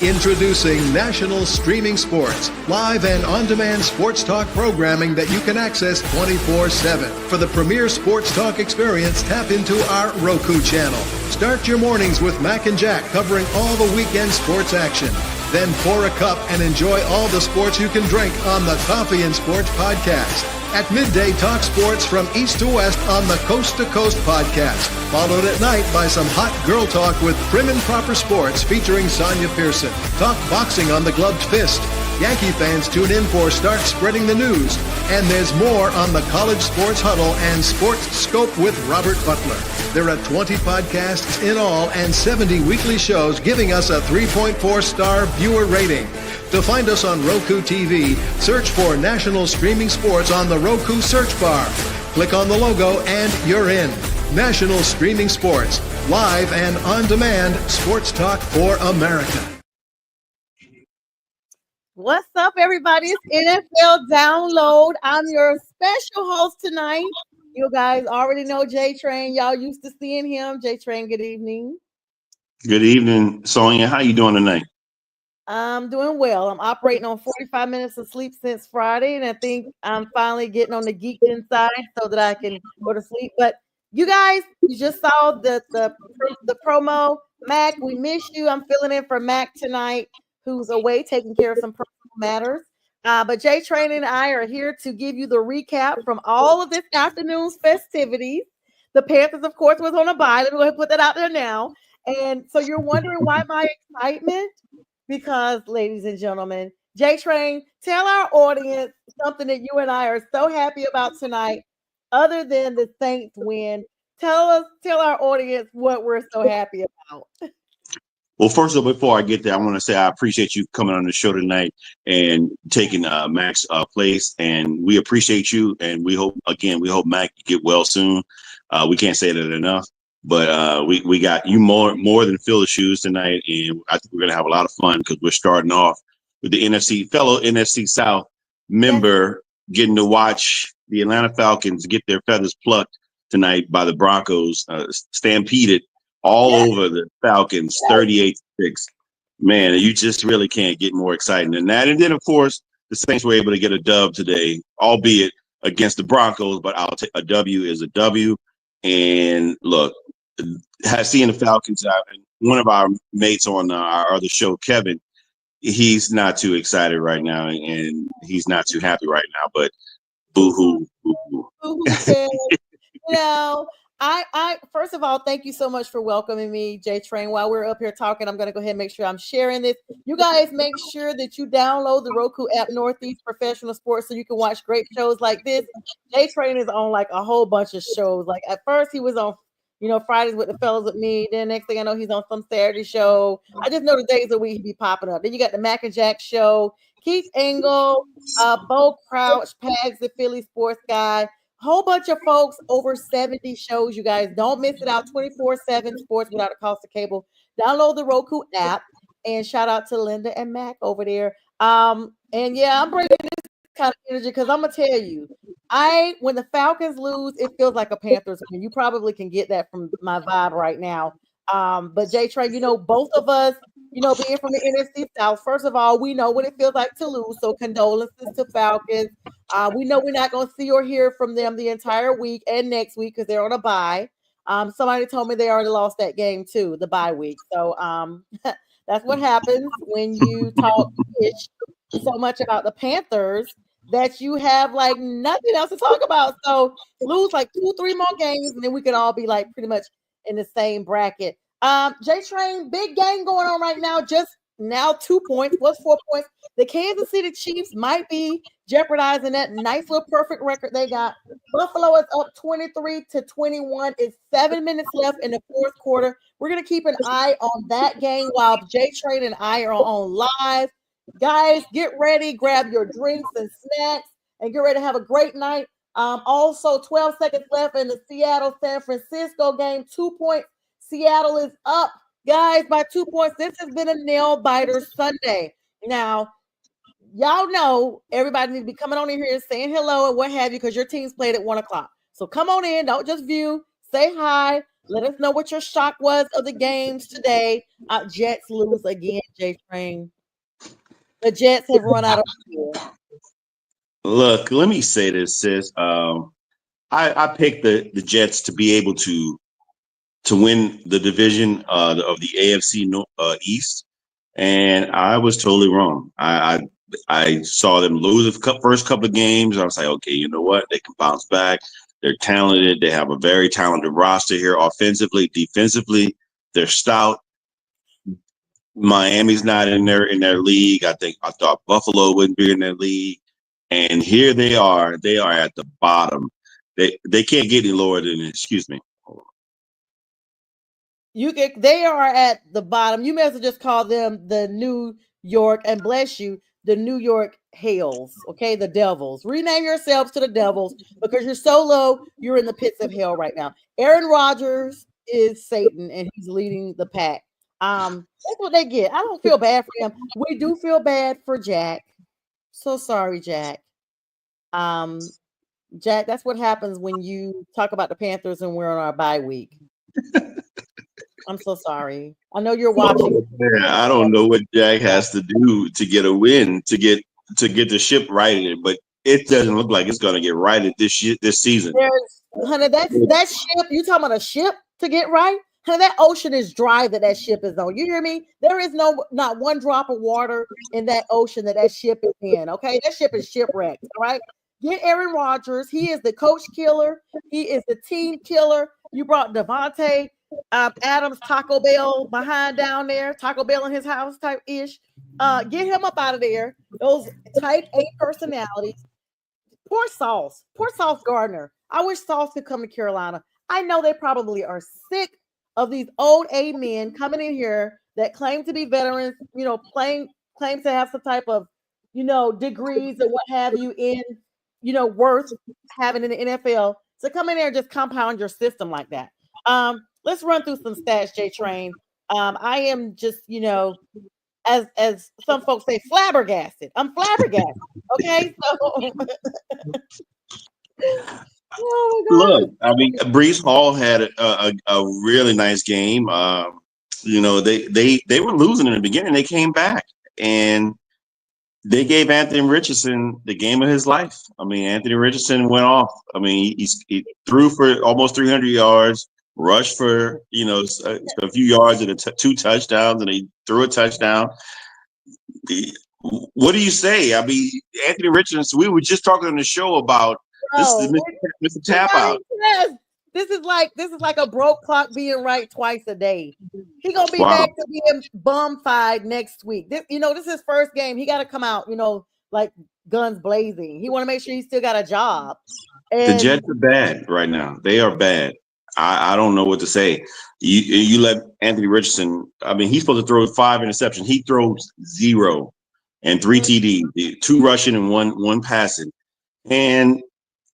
Introducing National Streaming Sports, live and on-demand sports talk programming that you can access 24/7. For the premier sports talk experience, tap into our Roku channel. Start your mornings with Mac and Jack covering all the weekend sports action. Then pour a cup and enjoy all the sports you can drink on the Coffee and Sports podcast. At midday, talk sports from east to west on the Coast to Coast podcast. Followed at night by some hot girl talk with Prim and Proper Sports featuring Sonia Pearson. Talk boxing on the Gloved Fist. Yankee fans tune in for Start Spreading the News. And there's more on the College Sports Huddle and Sports Scope with Robert Butler. There are 20 podcasts in all and 70 weekly shows giving us a 3.4-star viewer rating. To find us on Roku TV, search for National Streaming Sports on the Roku search bar. Click on the logo and you're in. National Streaming Sports, live and on-demand sports talk for America. What's up, everybody? It's NFL Download. I'm your special host tonight. You guys already know J Train. Y'all used to seeing him. J Train, good evening. Good evening, Sonia. How you doing tonight? I'm doing well. I'm operating on 45 minutes of sleep since Friday, and I think I'm finally getting on the geek inside so that I can go to sleep. But you guys, you just saw the promo. Mac, we miss you. I'm filling in for Mac tonight, who's away taking care of some personal matters. But J Train and I are here to give you the recap from all of this afternoon's festivities. The Panthers, of course, was on a bye. Let me go ahead and put that out there now. And so you're wondering why my excitement? Because, ladies and gentlemen, J Train, tell our audience something that you and I are so happy about tonight, other than the Saints win. Tell our audience what we're so happy about. Well, first of all, before I get there, I want to say I appreciate you coming on the show tonight and taking Mac's place. And we appreciate you. And we hope Mac get well soon. We can't say that enough. But we got you more than fill the shoes tonight, and I think we're gonna have a lot of fun because we're starting off with the fellow NFC South member getting to watch the Atlanta Falcons get their feathers plucked tonight by the Broncos, stampeded all over the Falcons, 38-6. Man, you just really can't get more exciting than that. And then, of course, the Saints were able to get a dub today, albeit against the Broncos, but I'll take a W is a W. And look, seeing the Falcons out, and one of our mates on our other show, Kevin, he's not too excited right now, and he's not too happy right now. But boo-hoo, boo-hoo. You know, I first of all, thank you so much for welcoming me, J Train. While we're up here talking, I'm going to go ahead and make sure I'm sharing this. You guys make sure that you download the Roku app, Northeast Professional Sports, so you can watch great shows like this. J Train is on like a whole bunch of shows. Like at first he was on, Fridays with the fellas with me. Then next thing I know, he's on some Saturday show. I just know the days of the week he be popping up. Then you got the Mac and Jack show, Keith Engel, Bo Crouch, Pags, the Philly sports guy. Whole bunch of folks, over 70 shows. You guys don't miss it out. 24/7 sports without a cost of cable. Download the Roku app, and shout out to Linda and Mac over there. And yeah, I'm bringing this kind of energy because I'm gonna tell you, when the Falcons lose, it feels like a Panthers win. You probably can get that from my vibe right now. But J Trey, both of us, being from the NFC South, first of all, we know what it feels like to lose. So condolences to Falcons. We know we're not going to see or hear from them the entire week and next week because they're on a bye. Somebody told me they already lost that game too, the bye week. So that's what happens when you talk so much about the Panthers that you have like nothing else to talk about. So lose like 2-3 more games, and then we can all be like pretty much in the same bracket. J Train, big game going on right now. Just now 2 points. What's 4 points? The Kansas City Chiefs might be jeopardizing that nice little perfect record they got. Buffalo is up 23-21. It's 7 minutes left in the fourth quarter. We're going to keep an eye on that game while J Train and I are on live. Guys, get ready, grab your drinks and snacks, and get ready to have a great night. Also, 12 seconds left in the Seattle-San Francisco game. 2 points. Seattle is up, guys, by 2 points. This has been a nail-biter Sunday. Now, y'all know everybody needs to be coming on in here saying hello and what have you because your team's played at 1 o'clock. So come on in. Don't just view. Say hi. Let us know what your shock was of the games today. Jets lose again, J Train. The Jets have run out of fuel. Look, let me say this, sis. I picked the Jets to be able to win the division of the AFC East, and I was totally wrong. I saw them lose the first couple of games. I was like, okay, you know what? They can bounce back. They're talented. They have a very talented roster here, offensively, defensively. They're stout. Miami's not in their league. I thought Buffalo wouldn't be in their league, and here they are. They are at the bottom. They can't get any lower than. Excuse me. They are at the bottom. You may as well just call them the New York, and bless you, the New York Hells. Okay, the Devils. Rename yourselves to the Devils because you're so low. You're in the pits of hell right now. Aaron Rodgers is Satan, and he's leading the pack. That's what they get. I don't feel bad for them. We do feel bad for Jack. So sorry, Jack. Jack, that's what happens when you talk about the Panthers and we're on our bye week. I'm so sorry. I know you're watching. I don't know what Jack has to do to get a win, to get the ship righted, but it doesn't look like it's going to get righted this season. Honey, that ship, you talking about a ship to get right? Honey, that ocean is dry that ship is on. You hear me? There is not one drop of water in that ocean that ship is in, okay? That ship is shipwrecked, all right? Get Aaron Rodgers. He is the coach killer. He is the team killer. You brought Devontae Adams, Taco Bell behind down there, Taco Bell in his house type ish. Get him up out of there. Those type A personalities. Poor Sauce Gardner. I wish Sauce could come to Carolina. I know they probably are sick of these old A men coming in here that claim to be veterans, claim to have some type of, degrees and what have you in, worth having in the NFL. So come in there and just compound your system like that. Let's run through some stats, J Train. I am just, as some folks say, flabbergasted. I'm flabbergasted. Okay, so oh my God. Look, I mean, Breece Hall had a really nice game. They were losing in the beginning. They came back and they gave Anthony Richardson the game of his life. I mean, Anthony Richardson went off. I mean, he threw for almost 300 yards. Rushed for a few yards and 2 touchdowns, and he threw a touchdown. What do you say? I mean, Anthony Richardson. We were just talking on the show about Mr. Tap Out. This is like a broke clock being right twice a day. He gonna be back to being bum-fied next week. This is his first game. He got to come out, like guns blazing. He want to make sure he still got a job. And the Jets are bad right now. They are bad. I don't know what to say. You let Anthony Richardson. I mean, he's supposed to throw 5 interceptions. He throws 0 and 3 TD, 2 rushing and one passing. And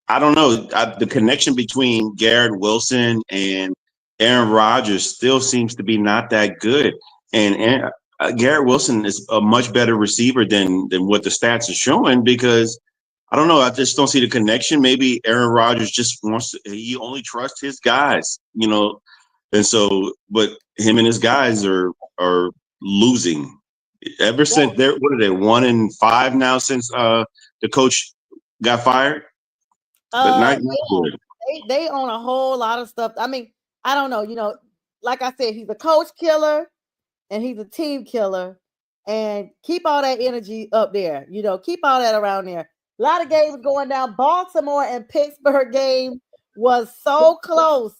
I don't know. The connection between Garrett Wilson and Aaron Rodgers still seems to be not that good. And Garrett Wilson is a much better receiver than what the stats are showing because. I don't know. I just don't see the connection. Maybe Aaron Rodgers just he only trusts his guys, and so, but him and his guys are losing ever since what are they 1-5 now since the coach got fired? But not good. They own a whole lot of stuff. I mean, I don't know, like I said, he's a coach killer and he's a team killer, and keep all that energy up there, keep all that around there. A lot of games going down. Baltimore and Pittsburgh game was so close.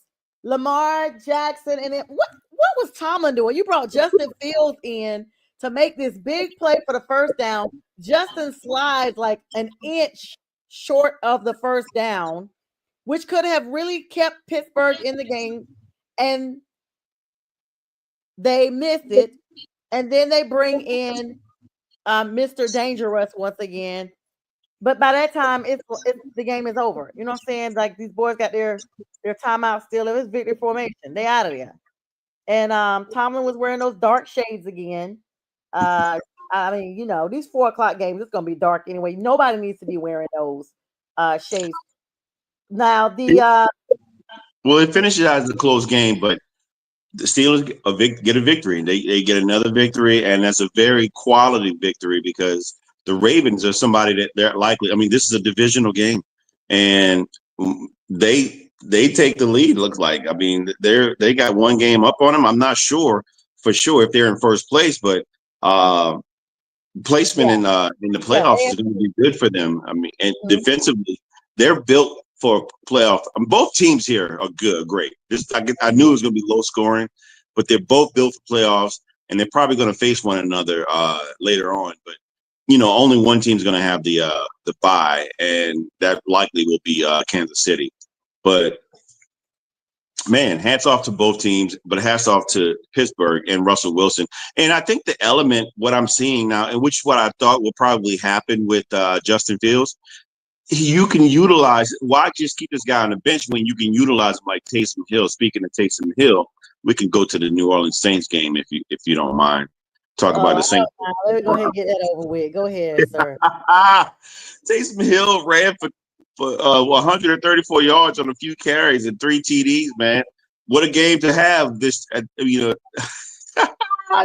Lamar Jackson and what was Tomlin doing? You brought Justin Fields in to make this big play for the first down. Justin slides like an inch short of the first down, which could have really kept Pittsburgh in the game, and they missed it. And then they bring in Mr. Dangerous once again. But by that time, the game is over. You know what I'm saying? Like these boys got their timeout still. It was victory formation. They out of there. And Tomlin was wearing those dark shades again. I mean, these 4:00 games, it's gonna be dark anyway. Nobody needs to be wearing those shades. Now Well, it finishes as a close game, but the Steelers get a victory. They get another victory, and that's a very quality victory because the Ravens are somebody that they're likely. I mean, this is a divisional game, and they take the lead. Looks like. I mean, they got one game up on them. I'm not sure for sure if they're in first place, but placement in the playoffs is going to be good for them. I mean, and defensively, they're built for playoff. Both teams here are good, great. I knew it was going to be low scoring, but they're both built for playoffs, and they're probably going to face one another later on. But only one team's going to have the bye, and that likely will be Kansas City. But man, hats off to both teams, but hats off to Pittsburgh and Russell Wilson. And I think the element, what I'm seeing now, and which what I thought will probably happen with Justin Fields, you can utilize. Why just keep this guy on the bench when you can utilize him like Taysom Hill? Speaking of Taysom Hill, we can go to the New Orleans Saints game if you don't mind. Talk about the Saints. Let me go ahead and get that over with. Go ahead, sir. Taysom Hill ran for 134 yards on a few carries and 3 TDs, man. What a game to have this,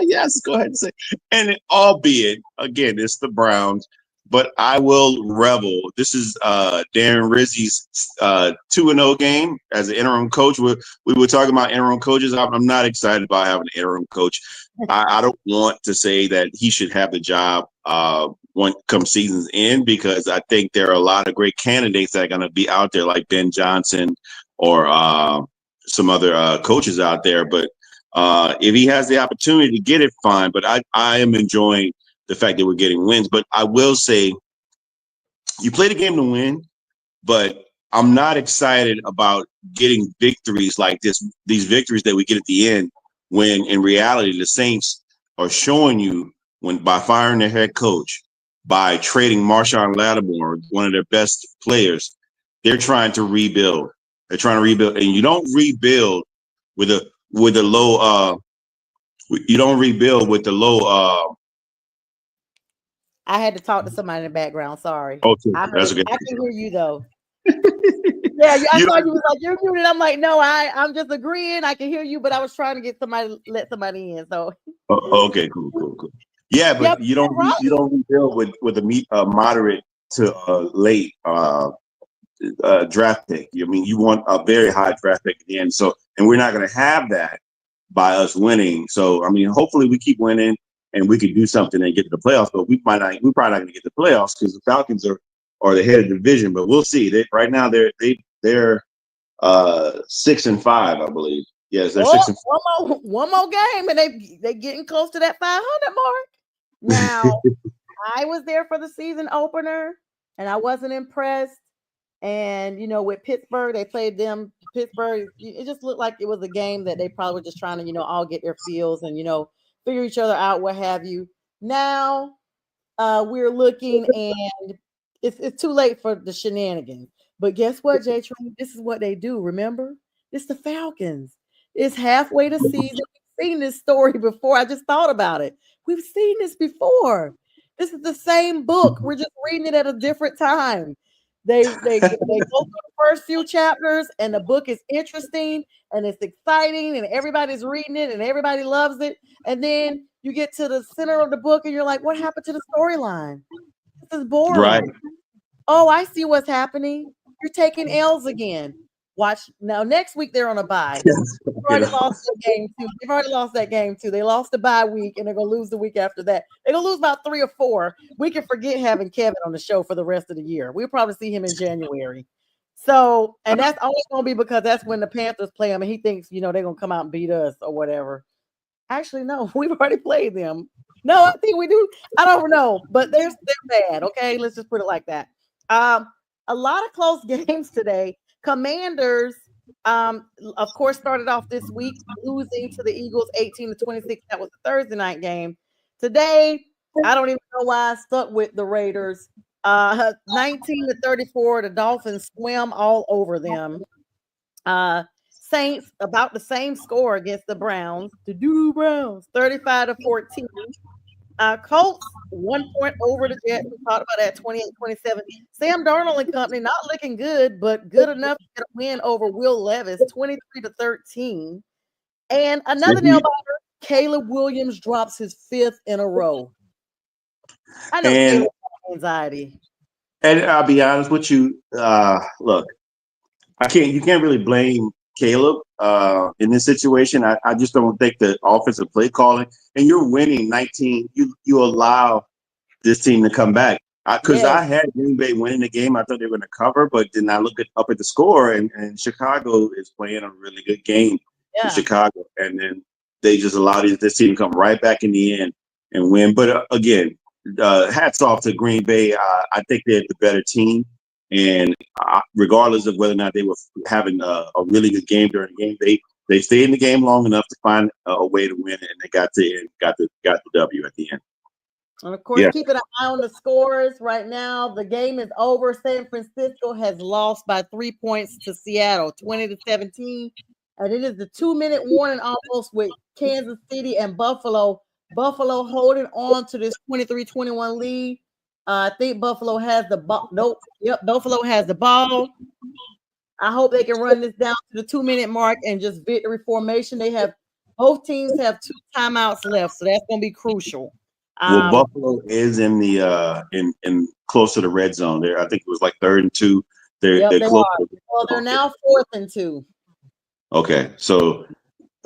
yes, go ahead and say. And albeit, again, it's the Browns, but I will revel. This is Darren Rizzi's 2-0 game as an interim coach. We were talking about interim coaches. I'm not excited about having an interim coach. I don't want to say that he should have the job come season's end, because I think there are a lot of great candidates that are going to be out there, like Ben Johnson or some other coaches out there. But if he has the opportunity to get it, fine. But I am enjoying the fact that we're getting wins. But I will say, you play the game to win, but I'm not excited about getting victories like this, these victories that we get at the end, when in reality the Saints are showing you, by firing their head coach, by trading Marshawn Lattimore, one of their best players, they're trying to rebuild. They're trying to rebuild, and you don't rebuild with a low. You don't rebuild with the low. I had to talk to somebody in the background. Sorry. Okay, that's okay. I can hear you though. Yeah, I thought you was like, you're muted. I'm like, no, I'm just agreeing. I can hear you, but I was trying to let somebody in. So. Okay, cool. Yeah, but you don't rebuild with a moderate to late draft pick. I mean, you want a very high draft pick at the end. So, and we're not going to have that by us winning. So, I mean, hopefully we keep winning and we can do something and get to the playoffs. But we're probably not going to get to the playoffs because the Falcons are the head of the division. But we'll see. Right now they're 6-5, I believe. Yes, they're 6-5. One more game, and they getting close to that 500 mark. Now, I was there for the season opener, and I wasn't impressed. And with Pittsburgh, they played them. Pittsburgh, it just looked like it was a game that they probably were just trying to, all get their feels and figure each other out, what have you. Now, we're looking, and it's too late for the shenanigans. But guess what, Jay Train? This is what they do. Remember, it's the Falcons. It's halfway the season. We've seen this story before. I just thought about it. We've seen this before. This is the same book. We're just reading it at a different time. They go through the first few chapters, and the book is interesting and it's exciting, and everybody's reading it and everybody loves it. And then you get to the center of the book, and you're like, "What happened to the storyline? This is boring." Right. Oh, I see what's happening. You're taking L's again. Watch now. Next week they're on a bye. They've already lost that game too. They've already lost that game too. They lost the bye week, and they're gonna lose the week after that. They're gonna lose about 3 or 4. We can forget having Kevin on the show for the rest of the year. We'll probably see him in January. So, and that's only gonna be because that's when the Panthers play them, and he thinks they're gonna come out and beat us or whatever. Actually, no, we've already played them. No, I think we do. I don't know, but they're bad. Okay, let's just put it like that. A lot of close games today. Commanders, of course, started off this week losing to the Eagles 18-26. That was a Thursday night game. Today, I don't even know why I stuck with the Raiders. 19-34. The Dolphins swam all over them. Saints about the same score against the Browns. The Browns, 35-14. Colts 1 point over the Jets. We talked about that 28-27. Sam Darnold and company not looking good, but good enough to get a win over Will Levis 23-13. And another nail biter, Caleb Williams drops his 5th in a row. I know Caleb has anxiety. And I'll be honest with you. Look, you can't really blame Caleb in this situation. I just don't think the offensive play calling, and you're winning 19. You allow this team to come back. Because I had Green Bay winning the game. I thought they were going to cover, but then I look up at the score, and Chicago is playing a really good game in Chicago. And then they just allow this team to come right back in the end and win. But again, hats off to Green Bay. I think they're the better team. And regardless of whether or not they were having a really good game during the game, they stayed in the game long enough to find a way to win, and they got the W at the end. And of course, keeping an eye on the scores right now. The game is over. San Francisco has lost by 3 points to Seattle, 20-17. And it is the 2-minute warning almost with Kansas City and Buffalo. Buffalo holding on to this 23-21 lead. I think Buffalo has the ball. Nope. Yep, Buffalo has the ball. I hope they can run this down to the 2-minute mark and just victory formation. Both teams have 2 timeouts left, so that's going to be crucial. Well, Buffalo is in the in close to the red zone there. I think it was like 3rd and 2. They're close. Well, they're now 4th and 2. Okay, so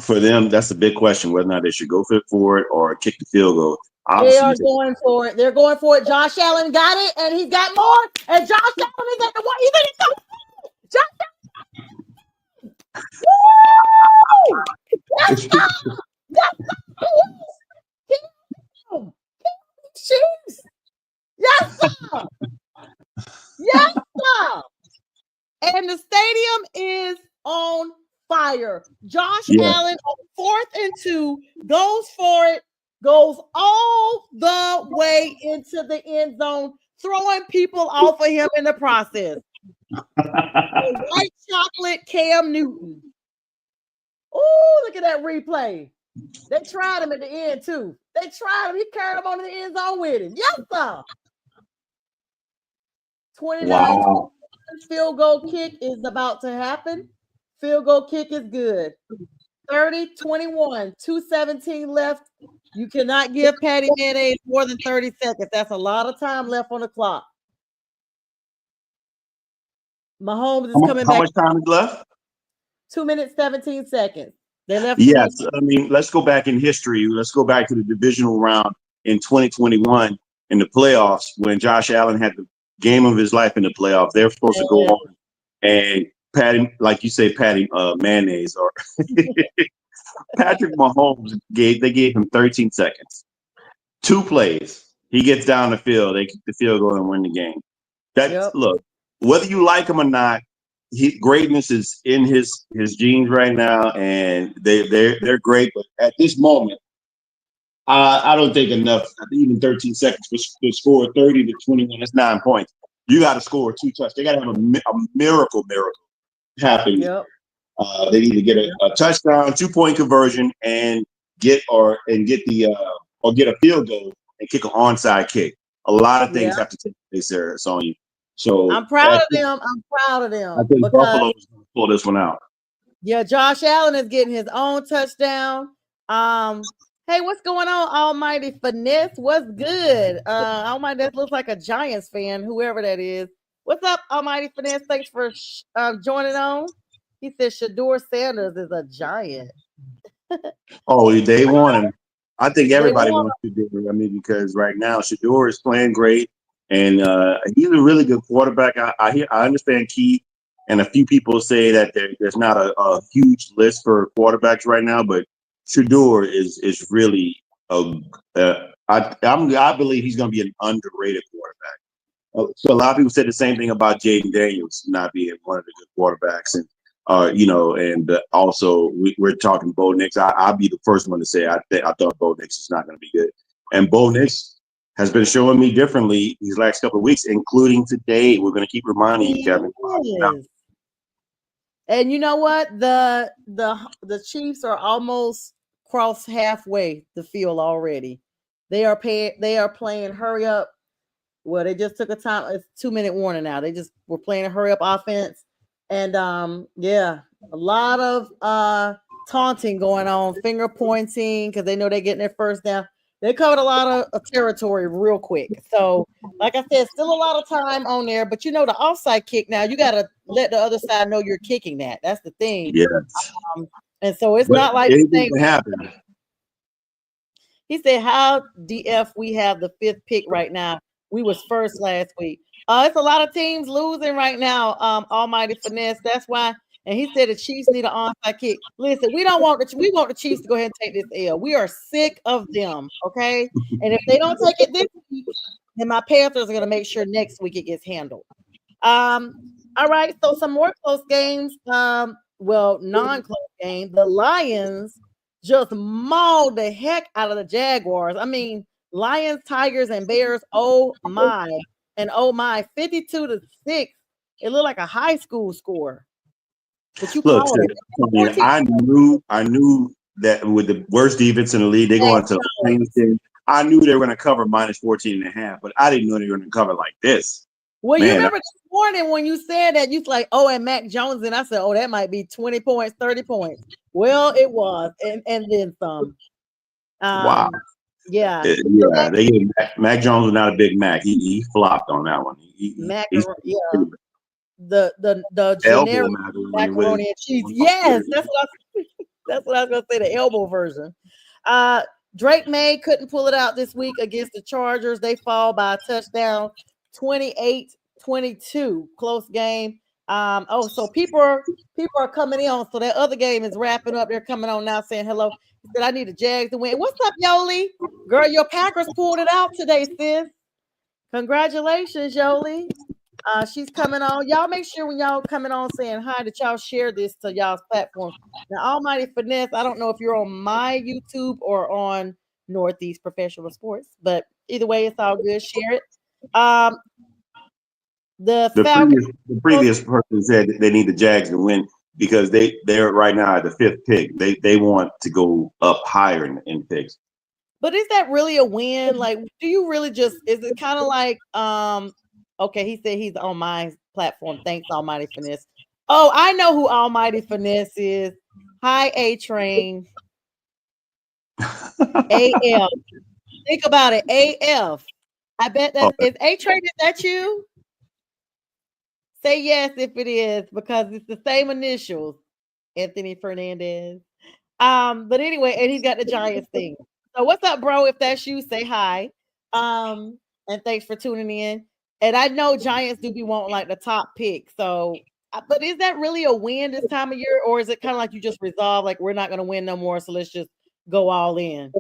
for them, that's the big question: whether or not they should go for it or kick the field goal. They are going for it. They're going for it. Josh Allen got it, and he's got more. And Josh Allen is at the one. He's in it. Josh Allen. Yes, sir. Chiefs. Yes, sir. Yes, sir. And the stadium is on fire. Josh Allen on 4th and 2 goes for it, goes all the way into the end zone, throwing people off of him in the process. White chocolate Cam Newton. Oh, look at that replay. They tried him at the end, too. They tried him. He carried him on the end zone with him. Yes, sir. 29 field goal kick is about to happen. Field goal kick is good. 30-21, 2:17 left. You cannot give Patty Mayonnaise more than 30 seconds. That's a lot of time left on the clock. Mahomes is coming back. How much time is left? 2 minutes, 17 seconds. They left. Yes, I mean, let's go back in history. Let's go back to the divisional round in 2021 in the playoffs when Josh Allen had the game of his life in the playoffs. They're supposed to go on and Patty, like you say, Patty Mayonnaise or Patrick Mahomes gave him 13 seconds. 2 plays. He gets down the field. They kick the field goal and win the game. Look, whether you like him or not, greatness is in his genes right now, and they're great. But at this moment, I don't think enough. Even 13 seconds to score 30-21. That's 9 points. You got to score 2 touchdowns. They got to have a miracle happen. Yep. They need to get a touchdown, 2-point conversion, and get a field goal and kick an onside kick. A lot of things have to take place there, Sonya. So I'm proud of them. I think Buffalo is going to pull this one out. Yeah, Josh Allen is getting his own touchdown. Hey, what's going on, Almighty Finesse? What's good? Almighty, that looks like a Giants fan, whoever that is. What's up, Almighty Finesse? Thanks for joining on. He said Shedeur Sanders is a Giant. Oh, they want him. I think everybody wants Shedeur. I mean, because right now Shedeur is playing great, and he's a really good quarterback. I understand Keith and a few people say that there's not a huge list for quarterbacks right now, but Shedeur is really I believe he's going to be an underrated quarterback. So a lot of people said the same thing about Jaden Daniels not being one of the good quarterbacks, and also we're talking Bo Nix. I'll be the first one to say I thought Bo Nix is not going to be good, and Bo Nix has been showing me differently these last couple of weeks, including today. We're going to keep reminding you, Kevin. And you know what? The Chiefs are almost crossed halfway the field already. They are playing hurry up. Well, they just took a time. It's 2-minute warning now. They just were playing a hurry up offense. And yeah, a lot of taunting going on, finger pointing because they know they're getting their first down. They covered a lot of territory real quick. So, like I said, still a lot of time on there. But you know, the offside kick now, you got to let the other side know you're kicking that. That's the thing. Yeah. And so it's But not like anything can happen. he said, "How DF we have the 5th pick right now? We was first last week. It's a lot of teams losing right now. Almighty Finesse. That's why." And he said the Chiefs need an onside kick. Listen, we want the Chiefs to go ahead and take this L. We are sick of them. Okay, and if they don't take it this week, then my Panthers are going to make sure next week it gets handled. All right. So some more close games. Well, non-close games. The Lions just mauled the heck out of the Jaguars. I mean, Lions, Tigers, and Bears. Oh my, 52-6. It looked like a high school score. But you Look, called it. I knew that with the worst defense in the league, they're going to things. I knew they were going to cover minus 14.5, but I didn't know they were going to cover like this. Well, you remember this morning when you said that, you was like, oh, and Mac Jones, and I said, oh, that might be 20 points, 30 points. Well, it was, and then some. Wow. Yeah. Yeah, they gave Mac Jones was not a big Mac. He flopped on that one. The generic macaroni and cheese. Yes, that's what I was gonna say, the elbow version. Drake May couldn't pull it out this week against the Chargers. They fall by a touchdown, 28-22. Close game. So people are coming in. So that other game is wrapping up. They're coming on now saying hello. He said, I need the Jags to win. What's up, Yoli? Girl, your Packers pulled it out today, sis. Congratulations, Yoli. She's coming on. Y'all make sure when y'all coming on saying hi that y'all share this to y'all's platforms. Now, Almighty Finesse, I don't know if you're on my YouTube or on Northeast Professional Sports, but either way, it's all good. Share it. The previous person said they need the Jags to win because they're right now at the 5th pick. They want to go up higher in picks. But is that really a win? Like, do you really is it kind of like okay, he said he's on my platform. Thanks, Almighty Finesse. Oh, I know who Almighty Finesse is. Hi, A-Train. AF. Think about it. AF. I bet that is A-Train. Is that you? Say yes if it is, because it's the same initials. Anthony Fernandez. But anyway, and he's got the Giants thing. So what's up, bro? If that's you, say hi. And thanks for tuning in. And I know Giants do be wanting like the top pick. So, but is that really a win this time of year? Or is it kind of like you just resolve, like, we're not going to win no more, so let's just go all in?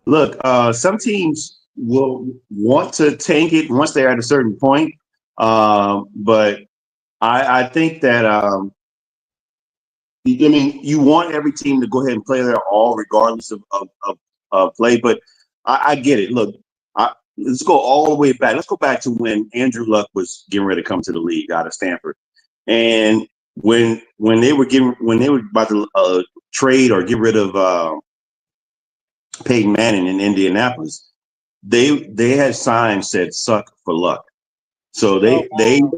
Look, some teams will want to tank it once they're at a certain point. But I think that, I mean, you want every team to go ahead and play their all regardless of play. But I get it. Look, let's go all the way back. Let's go back to when Andrew Luck was getting ready to come to the league out of Stanford. And when they were about to trade or get rid of Peyton Manning in Indianapolis, they had signs said "suck for luck." So they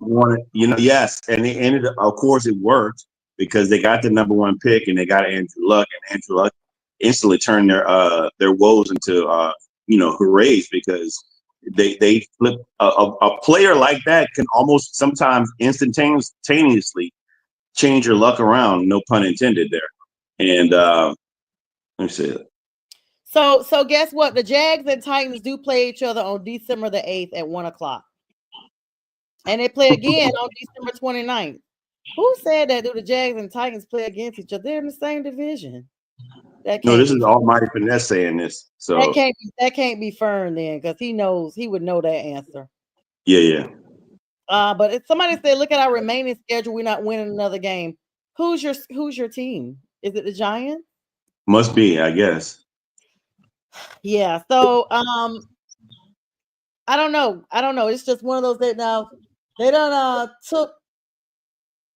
wanted, yes, and they ended up, of course, it worked because they got the number 1 pick and they got Andrew Luck, and Andrew Luck instantly turned their woes into hoorays, because they flip a player like that can almost sometimes instantaneously change your luck around. No pun intended there. And let me see it. So guess what? The Jags and Titans do play each other on December the 8th at 1:00. And they play again on December 29th. Who said that? Do the Jags and Titans play against each other? They're in the same division. No, this is Almighty Finesse saying this. So that can't be Fern then, because he would know that answer. Yeah. But if somebody said, look at our remaining schedule, we're not winning another game. Who's your team? Is it the Giants? Must be, I guess. Yeah. So I don't know. It's just one of those that now they done took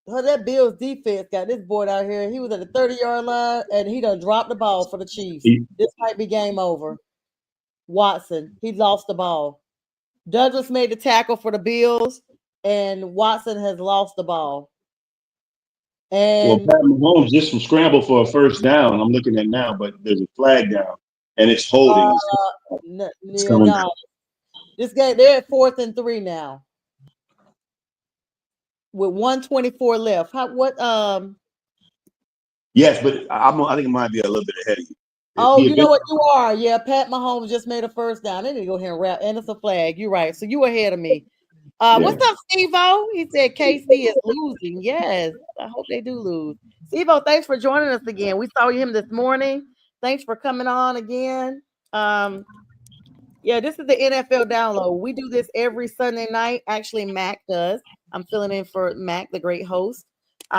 that Bills defense got this boy out here. He was at the 30-yard line and he done dropped the ball for the Chiefs. This might be game over. Watson. He lost the ball. Douglas made the tackle for the Bills, and Watson has lost the ball. Well, And Pat Mahomes just from scramble for a first down. I'm looking at now, but there's a flag down, and it's holding. It's coming down. this game, they're at 4th and 3 now with 1:24 left. Yes, but I think it might be a little bit ahead of you. Oh, you know what you are? Yeah, Pat Mahomes just made a first down. They need to go here and wrap, and it's a flag. You're right. So you ahead of me. What's up, Steve-O? He said KC is losing. Yes, I hope they do lose. Steve-O, thanks for joining us again. We saw him this morning. Thanks for coming on again. Yeah, this is the NFL download. We do this every Sunday night. Actually, Mac does. I'm filling in for Mac, the great host.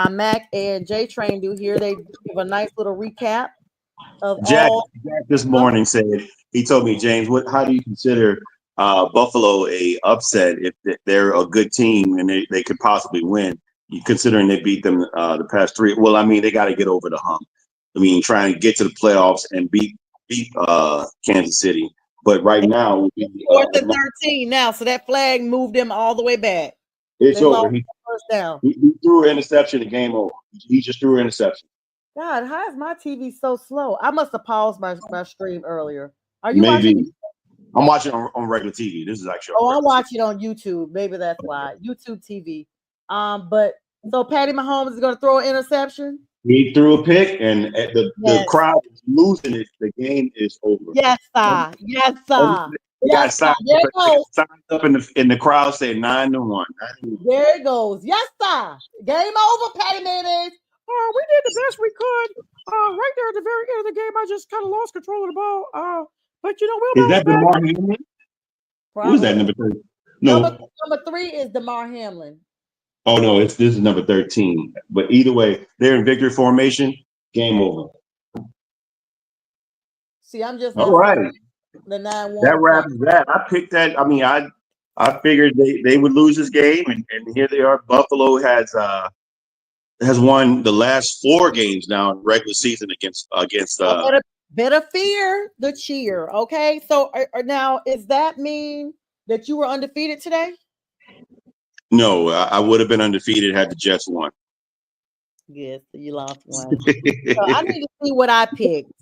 Mac and J Train do here. They give a nice little recap of Jack all. this morning said, he told me, James, how do you consider Buffalo a upset if they're a good team and they could possibly win? You considering they beat them the past 3? Well, I mean, they got to get over the hump. I mean, try and get to the playoffs and beat Kansas City. But right now, 4th and 13 now, so that flag moved them all the way back. It's over. He first down. He threw an interception. The game over. He just threw an interception. God, how is my TV so slow? I must have paused my stream earlier. Are you Maybe watching? I'm watching on regular TV. This is actually. Oh, I'm watching on YouTube. Maybe that's why. YouTube TV. But so Patty Mahomes is going to throw an interception. He threw a pick, and the crowd is losing it. The game is over. Yes, sir. Yes, sir. They got signed up in the crowd saying 9-1. There it goes. Yes, sir. Game over, Patty Mayonnaise. Oh, we did the best we could. Right there at the very end of the game, I just kind of lost control of the ball. But you know, we'll is that DeMar Hamlin? Who's that number 3? No, number 3 is DeMar Hamlin. Oh no, this is number 13. But either way, they're in victory formation. Game over. See, I'm just all right. The 9-1. That wraps that. I picked that. I mean, I figured they would lose this game, and here they are. Buffalo has won the last 4 games now in regular season against. Better fear the cheer. Okay, so now does that mean that you were undefeated today? No, I would have been undefeated had the Jets won. Yes, you lost one. So I need to see what I picked.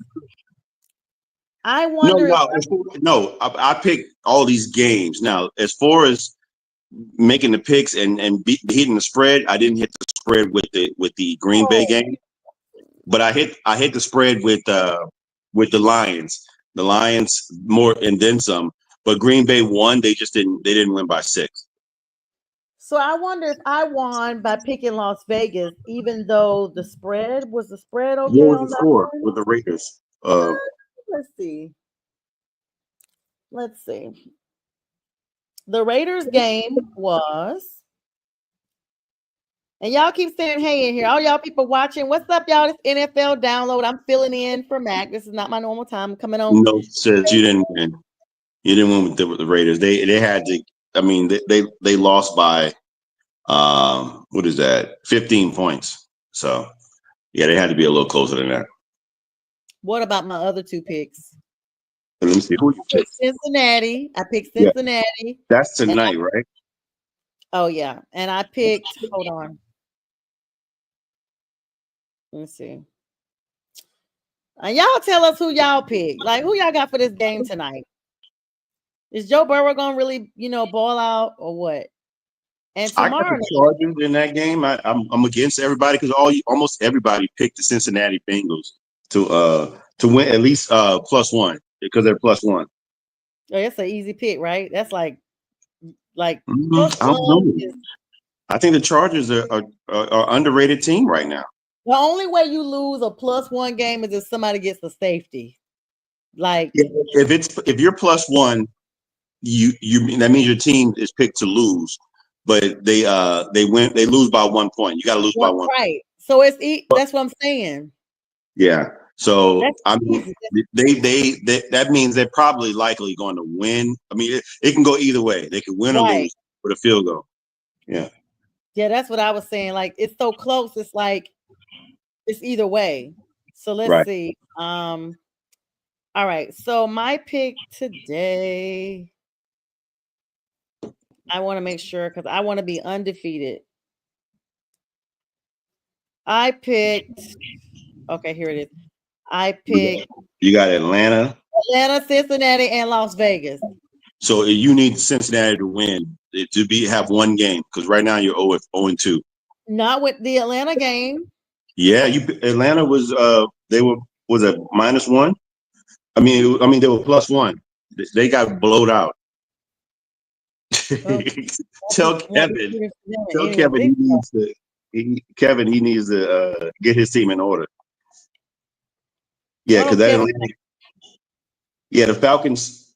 I wonder. No, I picked all these games. Now, as far as making the picks and hitting the spread, I didn't hit the spread with the Green Bay game, but I hit the spread with the Lions. The Lions more and then some. But Green Bay won. They didn't win by 6. So I wonder if I won by picking Las Vegas, even though the spread was okay. What was the score with the Raiders? Let's see. The Raiders game was, and y'all keep saying hey in here. All y'all people watching, what's up, y'all? This NFL download. I'm filling in for Mac. This is not my normal time. I'm coming on. No, says you didn't win. You didn't win with the Raiders. They had to. I mean, they lost by what is that? 15 points. So yeah, they had to be a little closer than that. What about my other 2 picks? Let me see who you picked. Cincinnati. I picked Cincinnati. Yeah. That's tonight, right? Oh yeah, and I picked. Hold on. Let me see. Y'all tell us who y'all picked. Like, who y'all got for this game tonight? Is Joe Burrow gonna really, ball out or what? And tomorrow, I got the Chargers in that game. I'm against everybody because almost everybody picked the Cincinnati Bengals to win at least +1 because they're +1. Oh, that's an easy pick, right? That's like. I don't know. I think the Chargers are underrated team right now. The only way you lose a +1 game is if somebody gets a safety. Like if you're +1, you that means your team is picked to lose, but they lose by 1 point. You got to lose by 1. Right. So that's what I'm saying. Yeah. So I mean, that means they're probably likely going to win. I mean, it can go either way. They can win or lose with a field goal. Yeah. Yeah, that's what I was saying. Like, it's so close. It's like it's either way. So let's see. All All right. So my pick today, I want to make sure because I want to be undefeated. I picked. Okay, here it is. I picked You got Atlanta. Atlanta, Cincinnati, and Las Vegas. So you need Cincinnati to win have one game because right now you're 0-2. Not with the Atlanta game. Yeah, Atlanta was they were was a -1. I mean they were +1. They got blowed out. Well, Tell Kevin he needs to get his team in order. Yeah, because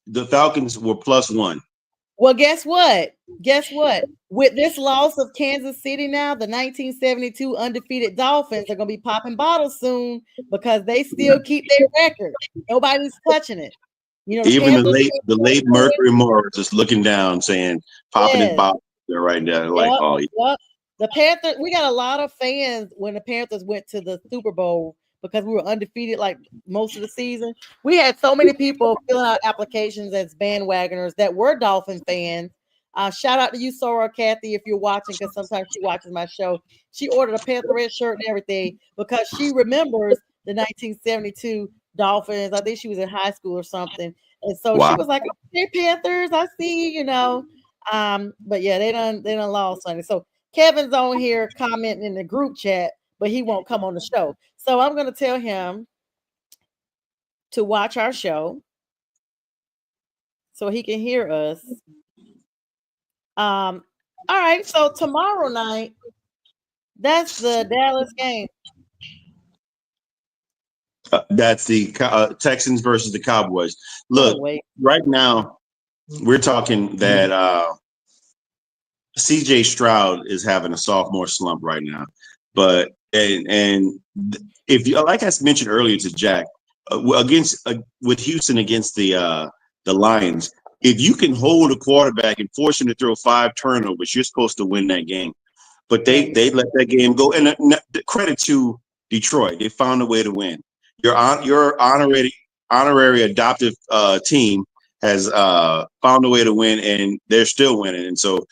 the Falcons were +1. Well, guess what? With this loss of Kansas City now, the 1972 undefeated Dolphins are going to be popping bottles soon because they still keep their record. Nobody's touching it. You know, even the late Mercury Morris is looking down, saying, popping his bottle right now. Yep. The Panthers, we got a lot of fans when the Panthers went to the Super Bowl because we were undefeated like most of the season. We had so many people filling out applications as bandwagoners that were Dolphin fans. Shout out to you, Sora Kathy, if you're watching, because sometimes she watches my show. She ordered a Panther red shirt and everything because she remembers the 1972 Dolphins. I think she was in high school or something. And so she was like, okay, Panthers, I see, you know. But yeah, they done lost Sunday. So Kevin's on here commenting in the group chat, but he won't come on the show. So I'm going to tell him to watch our show so he can hear us. All right. So tomorrow night, that's the Dallas game. That's the Texans versus the Cowboys. Look, right now, we're talking that CJ Stroud is having a sophomore slump right now. But and if you, like I mentioned earlier to Jack, with Houston against the Lions, if you can hold a quarterback and force him to throw 5 turnovers, you're supposed to win that game. But they let that game go. And credit to Detroit, they found a way to win. Your honorary adoptive team has found a way to win, and they're still winning. And so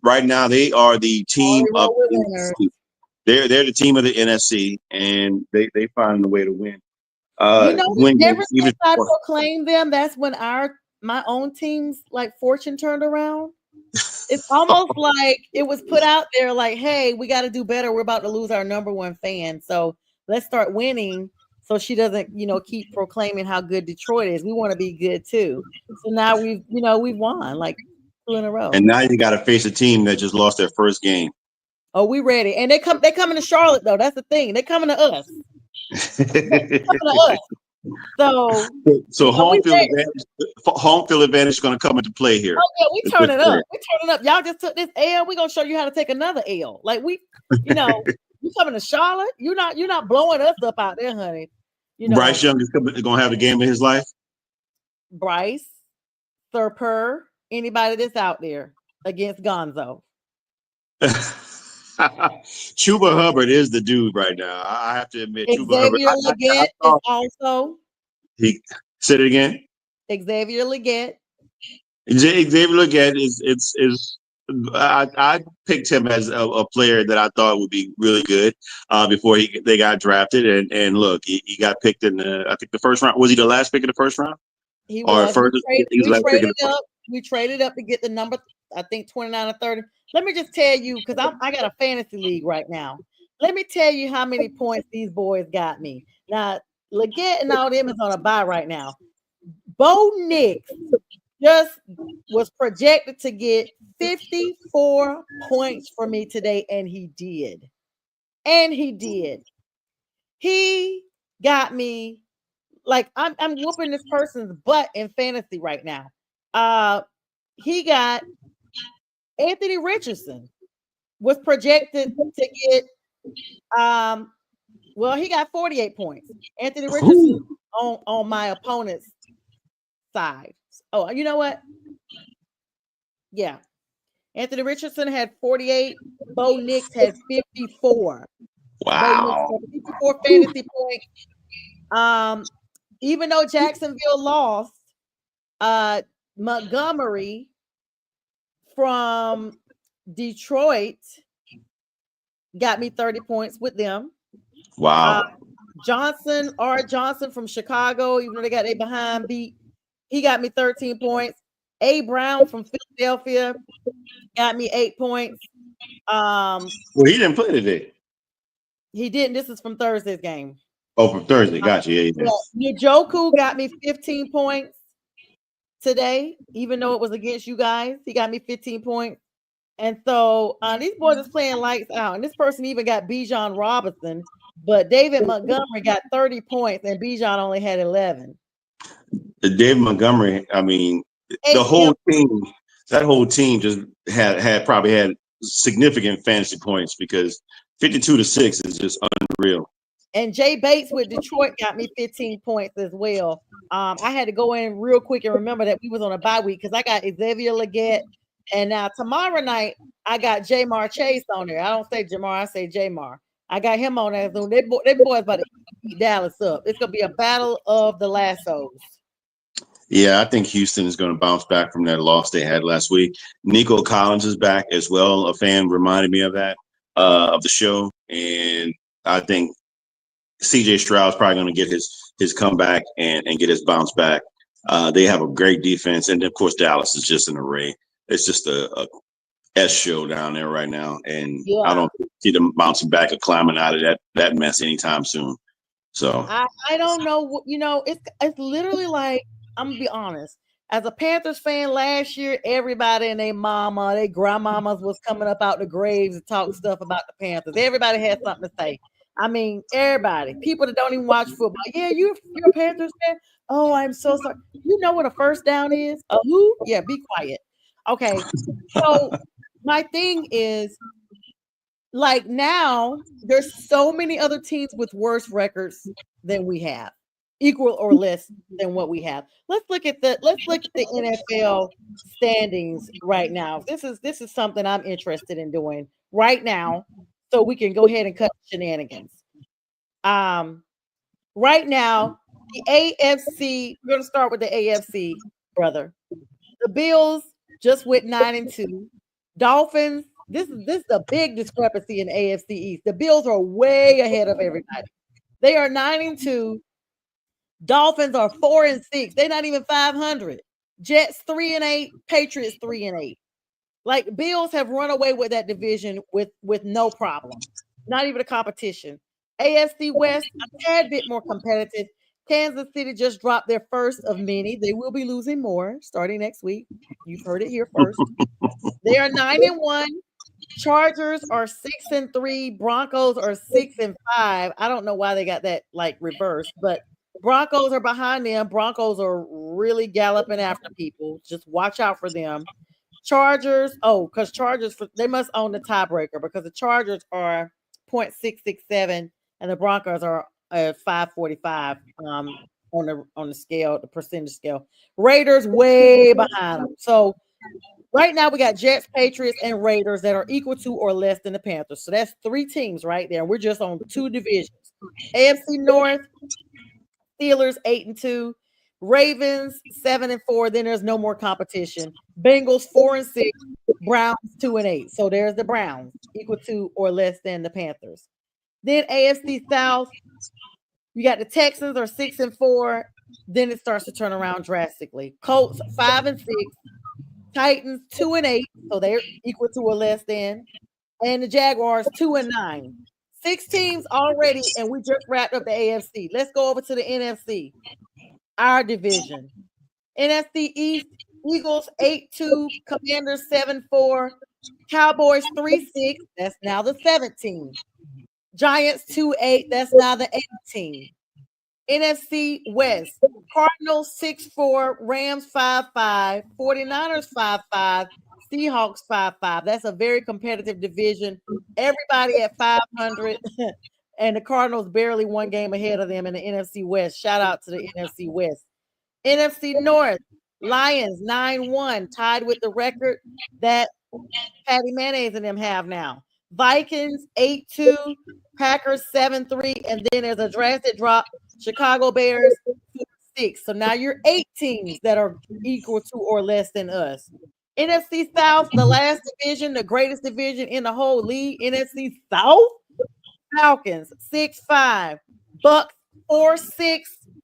right now they are the team of the NFC. They're the team of the NFC, and they find a way to win. Ever since I proclaimed them, that's when my own team's like fortune turned around. It's almost like it was put out there like, hey, we got to do better. We're about to lose our number 1 fan. So let's start winning so she doesn't, keep proclaiming how good Detroit is. We want to be good too. So now we've won like 2 in a row. And now you got to face a team that just lost their first game. Oh, we ready. And they coming to Charlotte though. That's the thing. They coming to us. So home field advantage is going to come into play here. Oh yeah, we turning up. Y'all just took this L. We're gonna show you how to take another L. Like you coming to Charlotte. You're not blowing us up out there, honey. Bryce Young is going to have the game of his life. Bryce, Thurper, anybody that's out there against Gonzo. Chuba Hubbard is the dude right now. I have to admit, Xavier Legette is also. He said it again. Xavier Legette. Xavier Legette is. I picked him as a player that I thought would be really good before they got drafted. And look, he got picked in I think the first round. Was he the last pick in the first round? He was. We traded up to get the number, I think 29 or 30. Let me just tell you, because I got a fantasy league right now. Let me tell you how many points these boys got me. Now, Legette and all them is on a bye right now. Bo Nix just was projected to get 54 points for me today, and he did. He got me like I'm whooping this person's butt in fantasy right now. He got Anthony Richardson was projected to get he got 48 points. Anthony Richardson on my opponent's side. Oh, you know what? Yeah. Anthony Richardson had 48. Bo Nix has 54. Wow. 54 fantasy points. even though Jacksonville lost, Montgomery from Detroit got me 30 points with them. Wow. Art Johnson from Chicago, even though they got a behind beat, he got me 13 points. A. Brown from Philadelphia got me 8 points. Well, he didn't play today. He didn't. This is from Thursday's game. Oh, from Thursday. Gotcha. Yeah. Njoku got me 15 points today, even though it was against you guys. He got me 15 points. And so these boys is playing lights out. And this person even got Bijan Robinson, but David Montgomery got 30 points and Bijan only had 11. David Montgomery, I mean, the whole team, that whole team just had probably had significant fantasy points because 52-6 is just unreal. And Jay Bates with Detroit got me 15 points as well. I had to go in real quick and remember that we was on a bye week because I got Xavier Legette. And now tomorrow night, I got Jamar Chase on there. I don't say Jamar, I say Jamar. I got him on there. So they boys about to beat Dallas up. It's going to be a battle of the lassos. Yeah, I think Houston is going to bounce back from that loss they had last week. Nico Collins is back as well. A fan reminded me of that, of the show. And I think CJ Stroud's probably going to get his comeback and get his bounce back. They have a great defense. And, of course, Dallas is just an array. It's just a S show down there right now. And I don't see them bouncing back or climbing out of that mess anytime soon. So I don't know. It's literally like, I'm going to be honest. As a Panthers fan last year, everybody and their mama, their grandmamas was coming up out the graves and talk stuff about the Panthers. Everybody had something to say. I mean, everybody. People that don't even watch football. Yeah, you're a Panthers fan? Oh, I'm so sorry. You know what a first down is? A who? Yeah, be quiet. Okay. So my thing is, like, now there's so many other teams with worse records than we have. Equal or less than what we have. Let's look at the NFL standings right now. This is something I'm interested in doing right now, so we can go ahead and cut shenanigans. Right now, the AFC. We're gonna start with the AFC, brother. The Bills just went 9-2. Dolphins. This is a big discrepancy in AFC East. The Bills are way ahead of everybody. They are 9-2. Dolphins are 4-6. They're not even 500. Jets 3-8. Patriots 3-8. Like, Bills have run away with that division with no problem. Not even a competition. AFC West, a tad bit more competitive. Kansas City just dropped their first of many. They will be losing more starting next week. You've heard it here first. They are 9-1. Chargers are 6-3. Broncos are 6-5. I don't know why they got that like reversed, but Broncos are behind them. Broncos are really galloping after people. Just watch out for them. Chargers, because Chargers, they must own the tiebreaker because the Chargers are 0.667 and the Broncos are 545 on the scale, the percentage scale. Raiders way behind them. So right now we got Jets, Patriots, and Raiders that are equal to or less than the Panthers. So that's 3 teams right there. We're just on 2 divisions. AFC North, Steelers 8-2, Ravens 7-4. Then there's no more competition. Bengals 4-6, Browns 2-8. So there's the Browns equal to or less than the Panthers. Then AFC South, you got the Texans are 6-4. Then it starts to turn around drastically. Colts 5-6, Titans 2-8. So they're equal to or less than, and the Jaguars 2-9. 6 teams already, and we just wrapped up the AFC. Let's go over to the NFC, our division. NFC East, Eagles 8-2, Commanders 7-4, Cowboys 3-6. That's now the 17. Giants 2-8. That's now the 18. NFC West, Cardinals 6-4, Rams 5-5, 49ers 5-5. Seahawks 5-5. That's a very competitive division. Everybody at 500, and the Cardinals barely 1 game ahead of them in the NFC West. Shout out to the NFC West. NFC North, Lions 9-1, tied with the record that Patty Mayonnaise and them have now. Vikings 8-2, Packers 7-3, and then there's a drastic drop. Chicago Bears 6. So now you're 8 teams that are equal to or less than us. NFC South, the last division, the greatest division in the whole league. NFC South, Falcons 6-5, Bucks 4-6,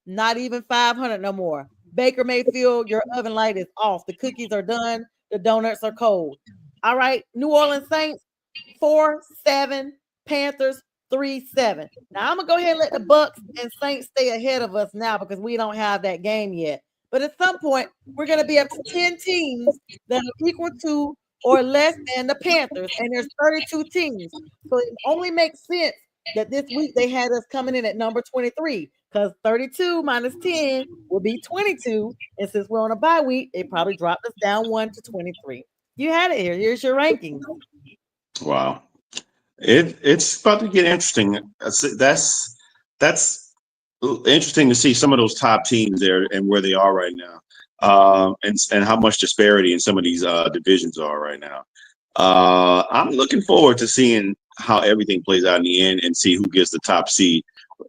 not even 500 no more. Baker Mayfield, your oven light is off. The cookies are done. The donuts are cold. All right, New Orleans Saints 4-7, Panthers 3-7. Now I'm gonna go ahead and let the Bucks and Saints stay ahead of us now because we don't have that game yet. But at some point, we're gonna be up to 10 teams that are equal to or less than the Panthers, and there's 32 teams. So it only makes sense that this week they had us coming in at number 23 because 32 minus 10 will be 22. And since we're on a bye week, they probably dropped us down 1 to 23. You had it here. Here's your rankings. Wow. It's about to get interesting. That's interesting to see some of those top teams there and where they are right now, and how much disparity in some of these divisions are right now. I'm looking forward to seeing how everything plays out in the end and see who gets the top seed.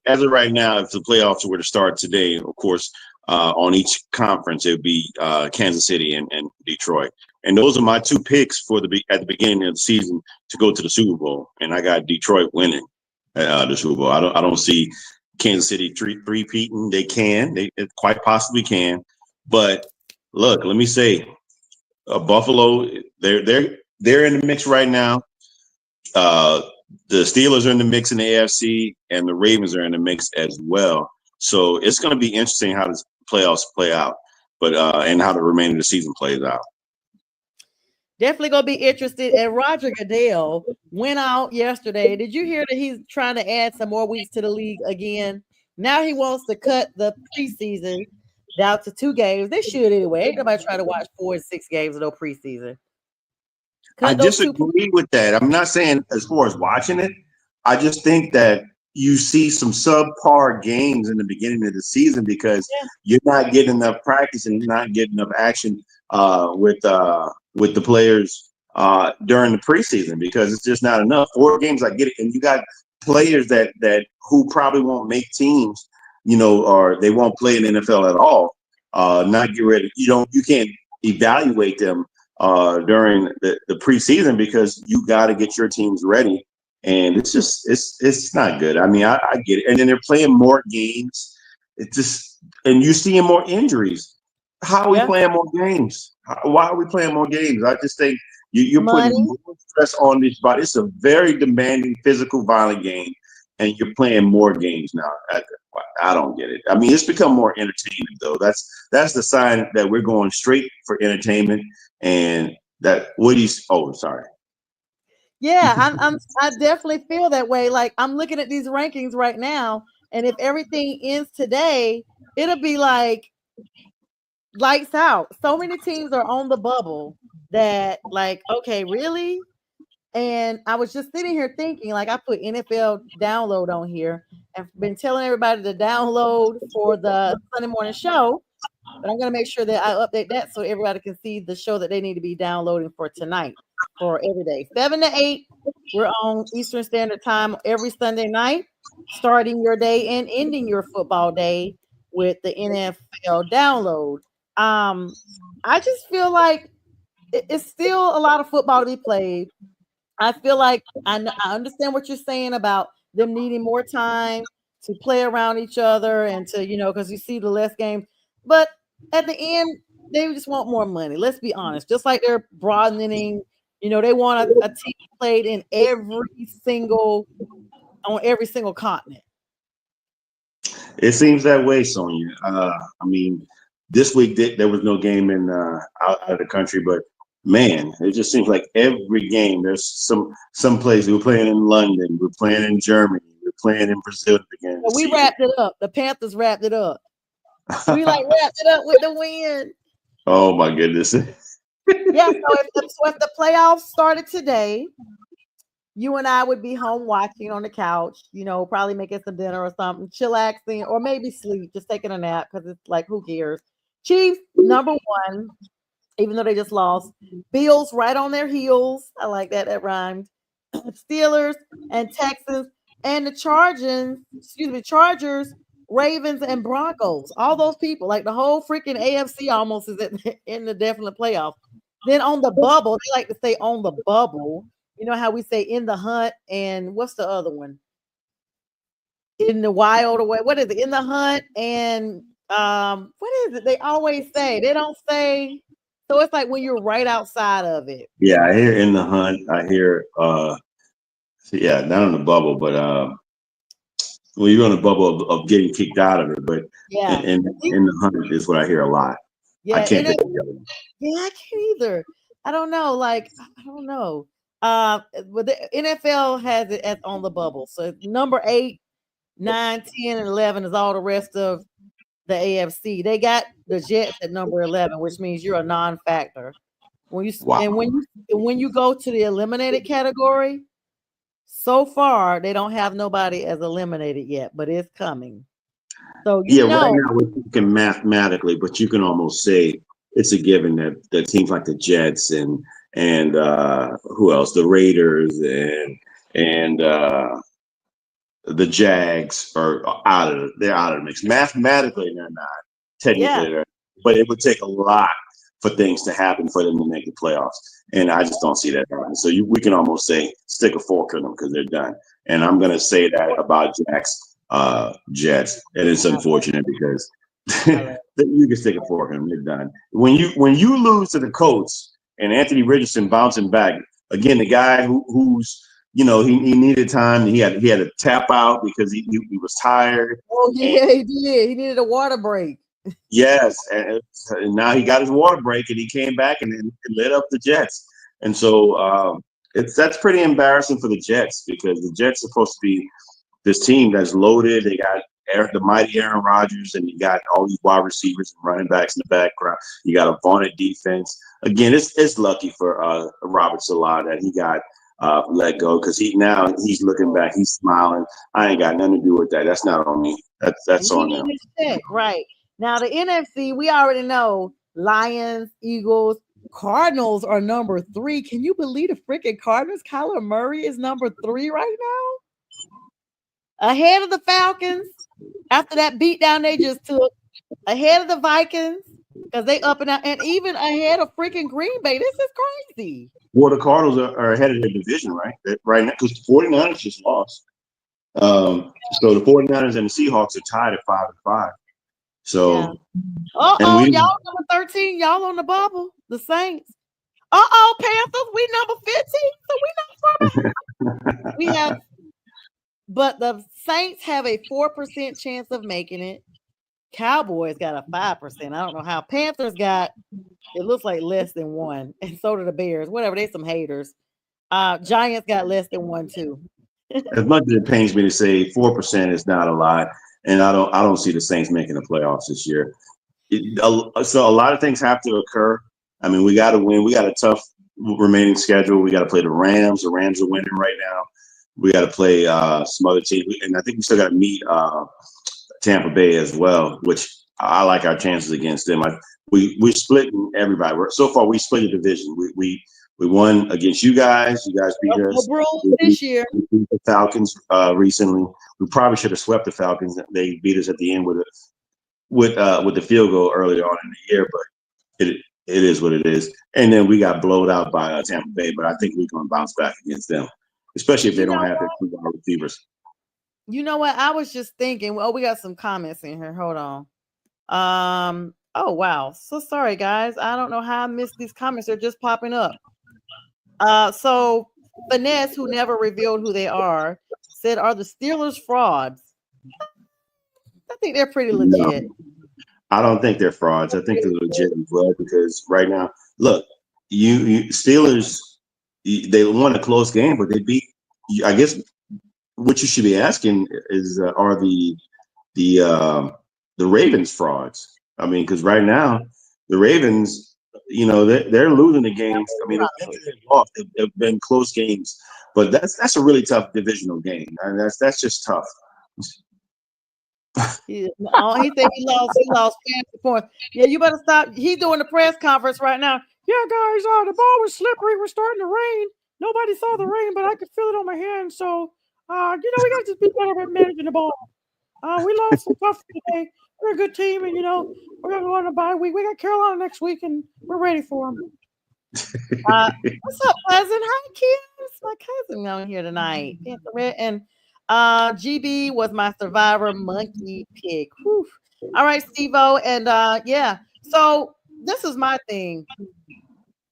As of right now, if the playoffs were to start today, of course, on each conference, it would be Kansas City and Detroit. And those are my two picks for at the beginning of the season to go to the Super Bowl. And I got Detroit winning the Super Bowl. I don't see Kansas City three-peating. They quite possibly can. But look, let me say, Buffalo, they're in the mix right now. The Steelers are in the mix in the AFC, and the Ravens are in the mix as well. So it's going to be interesting how the playoffs play out, but and how the remainder of the season plays out. Definitely going to be interested. And Roger Goodell went out yesterday. Did you hear that he's trying to add some more weeks to the league again? Now he wants to cut the preseason down to 2 games. They should anyway. Ain't nobody trying to watch 4 and 6 games of no preseason. I disagree with that. I'm not saying as far as watching it. I just think that you see some subpar games in the beginning of the season because you're not getting enough practice and you're not getting enough action with the players during the preseason because it's just not enough. 4 games, I get it, and you got players that who probably won't make teams, or they won't play in the NFL at all. Not get ready. You can't evaluate them during the preseason because you got to get your teams ready. And it's not good. I mean, I get it. And then they're playing more games. And you're seeing more injuries. How are we playing more games? Why are we playing more games? I just think you're putting more stress on this body. It's a very demanding, physical, violent game, and you're playing more games now. I don't get it. I mean, it's become more entertainment, though. That's the sign that we're going straight for entertainment. And that sorry. Yeah, I definitely feel that way. Like I'm looking at these rankings right now, and if everything ends today, it'll be like lights out. So many teams are on the bubble that like, okay, really? And I was just sitting here thinking, like I put NFL download on here and been telling everybody to download for the Sunday morning show. But I'm going to make sure that I update that so everybody can see the show that they need to be downloading for tonight, for every day. 7 to 8, we're on Eastern Standard Time every Sunday night, starting your day and ending your football day with the NFL download. I just feel like it's still a lot of football to be played. I feel like I understand what you're saying about them needing more time to play around each other and to, because you see the less games. But at the end, they just want more money. Let's be honest. Just like they're broadening, they want a team played in on every single continent. It seems that way, Sonia. I mean, this week there was no game in out of the country, but man, it just seems like every game there's some place. We're playing in London, we're playing in Germany, we're playing in Brazil again. So we wrapped it up. The Panthers wrapped it up. We wrapped it up with the win. Oh my goodness. Yeah, so if the playoffs started today, you and I would be home watching on the couch, probably making some dinner or something, chillaxing, or maybe sleep, just taking a nap because it's like, who cares? Chiefs, number 1, even though they just lost. Bills right on their heels. I like that. That rhymed. Steelers and Texans and the Chargers Ravens, and Broncos. All those people, like the whole freaking AFC almost is in the definite playoffs. Then on the bubble, they like to say on the bubble. You know how we say in the hunt, and what's the other one? In the wild away. What is it? In the hunt and what is it? They always say, they don't say, so it's like when you're right outside of it. Yeah, I hear in the hunt. I hear yeah, not on the bubble, but well, you're on the bubble of getting kicked out of it, but Yeah. in the hunt is what I hear a lot. Yeah, I can't think of the other one. yeah, I can't either. I don't know. Like, I don't know. But the NFL has it as on the bubble. So number 8, 9, 10, and 11 is all the rest of the AFC. They got the Jets at number 11, which means you're a non-factor. When you Wow. and when you go to the eliminated category, so far they don't have nobody as eliminated yet, but it's coming. So Yeah, right now we're thinking mathematically, but you can almost say it's a given that teams like the Jets and who else? The Raiders and the Jags are out of the mix. Mathematically, they're not. Technically, they're, but it would take a lot for things to happen for them to make the playoffs, and I just don't see that happening. So we can almost say stick a fork in them because they're done. And I'm going to say that about Jets, and it's unfortunate because you can stick a fork in them. They're done. When you lose to the Colts and Anthony Richardson bouncing back again, the guy who's he needed time. He had to tap out because he was tired. Oh yeah, he did. He needed a water break. Yes, and now he got his water break, and he came back and lit up the Jets. And so that's pretty embarrassing for the Jets because the Jets are supposed to be this team that's loaded. They got the mighty Aaron Rodgers, and you got all these wide receivers and running backs in the background. You got a vaunted defense. Again, it's lucky for Robert Saleh that he got let go because he's looking back, he's smiling. I ain't got nothing to do with that. That's not on me. That's on them. Right. Now, the NFC, we already know Lions, Eagles, Cardinals are number 3. Can you believe the freaking Cardinals? Kyler Murray is number 3 right now? Ahead of the Falcons after that beatdown they just took. Ahead of the Vikings because they up and out. And even ahead of freaking Green Bay. This is crazy. Well, the Cardinals are ahead of their division right now because the 49ers just lost. So the 49ers and the Seahawks are tied at 5-5. So, y'all number 13, y'all on the bubble, the Saints. Panthers, we number 15, so we not far. We have, but the Saints have a 4% chance of making it. Cowboys got a 5%. I don't know how. Panthers got, it looks like less than 1, and so do the Bears. Whatever, they some haters. Giants got less than 1 too. As much as it pains me to say 4% is not a lot. And I don't see the Saints making the playoffs this year. So a lot of things have to occur. I mean, we got to win. We got a tough remaining schedule. We got to play the Rams. The Rams are winning right now. We got to play some other teams, and I think we still got to meet Tampa Bay as well, which I like our chances against them. We're splitting everybody. So far, we split the division. We won against you guys. You guys beat us this year. We beat the Falcons recently. We probably should have swept the Falcons. They beat us at the end with the field goal early on in the year, but it is what it is. And then we got blown out by Tampa Bay, but I think we're going to bounce back against them, especially if they don't have their 2 wide receivers. You know what? I was just thinking. Well, we got some comments in here. Hold on. Oh wow. So sorry, guys. I don't know how I missed these comments. They're just popping up. So Finesse, who never revealed who they are, said, "Are the Steelers frauds?" I think they're pretty legit. No, I don't think they're frauds. I think they're legit as well because right now, look, you Steelers, they won a close game, but they beat. I guess what you should be asking is, are the Ravens frauds? I mean, because right now the Ravens. They're losing the games. I mean, they've been close games, but that's a really tough divisional game, and that's just tough. He said he lost fantasy points. Yeah, you better stop. He's doing the press conference right now. Yeah, guys, the ball was slippery. We're starting to rain. Nobody saw the rain, but I could feel it on my hand. So, we got to just be better at managing the ball. We lost some tough today. We're a good team, and we're gonna go on a bye week. We got Carolina next week, and we're ready for them. What's up, cousin? Hi, Kim. It's my cousin on here tonight. And GB was my survivor monkey pick. Whew. All right, Steve-O, and yeah. So this is my thing.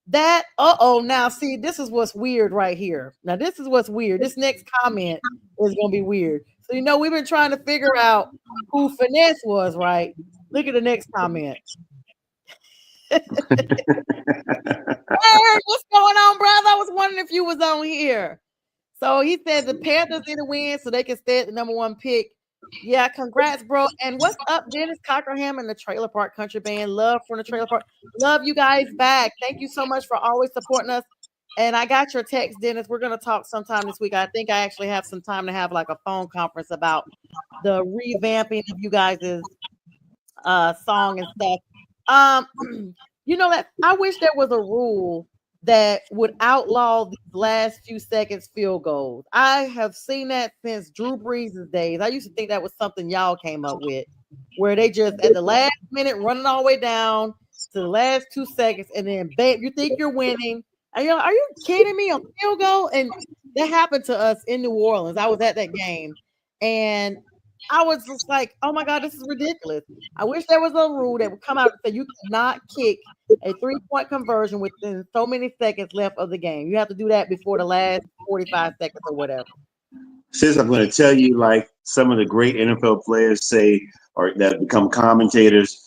That now see, this is what's weird right here. Now, this is what's weird. This next comment is gonna be weird. So we've been trying to figure out who Finesse was, right? Look at the next comment. Hey, what's going on, brother? I was wondering if you was on here. So he said the Panthers need to win so they can stay at the number 1 pick. Yeah, congrats, bro. And what's up, Dennis Cockerham and the Trailer Park Country Band? Love from the Trailer Park. Love you guys back. Thank you so much for always supporting us. And I got your text, Dennis. We're going to talk sometime this week. I think I actually have some time to have like a phone conference about the revamping of you guys' song and stuff. That I wish there was a rule that would outlaw these last few seconds field goals. I have seen that since Drew Brees' days. I used to think that was something y'all came up with, where they just at the last minute running all the way down to the last 2 seconds, and then bam, you think you're winning. Are you kidding me? On field goal? And that happened to us in New Orleans. I was at that game, and I was just like, oh my God, this is ridiculous. I wish there was a rule that would come out and say you cannot kick a 3-point conversion within so many seconds left of the game. You have to do that before the last 45 seconds or whatever. Since I'm going to tell you, like some of the great NFL players say, or that become commentators,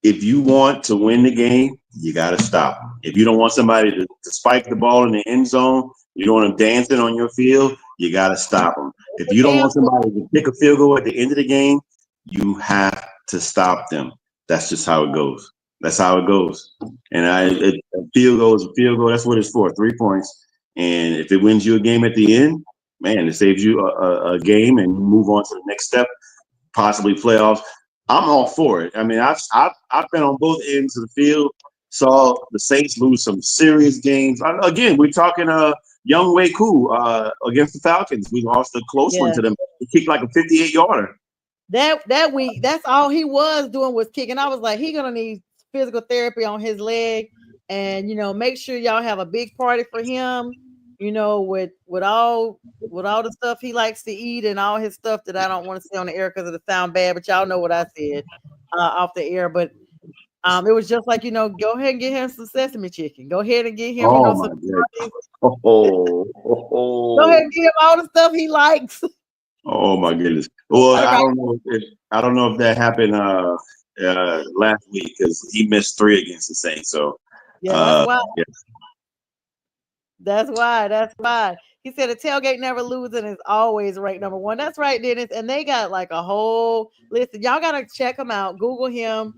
if you want to win the game, you got to stop. If you don't want somebody to spike the ball in the end zone, you don't want them dancing on your field, you got to stop them. If you don't want somebody to kick a field goal at the end of the game, you have to stop them. That's just how it goes. That's how it goes. And a field goal is a field goal. That's what it's for, 3 points. And if it wins you a game at the end, man, it saves you a game and you move on to the next step, possibly playoffs. I'm all for it. I mean, I've been on both ends of the field, saw the Saints lose some serious games. Again, we're talking Young Wei Koo against the Falcons. We lost a close one to them. He kicked like a 58-yarder. That week, that's all he was doing was kicking. I was like, he's gonna need physical therapy on his leg, and make sure y'all have a big party for him. With all the stuff he likes to eat and all his stuff that I don't want to say on the air because it'll sound bad, but y'all know what I said off the air. But it was just like, go ahead and get him some sesame chicken. Go ahead and get him, some. Go ahead and get him all the stuff he likes. Oh my goodness. Well, I don't know if that happened last week because he missed 3 against the Saints. So that's why. Yeah. That's why. He said a tailgate never loses and is always ranked number 1. That's right, Dennis. And they got like a whole list. Y'all gotta check him out. Google him.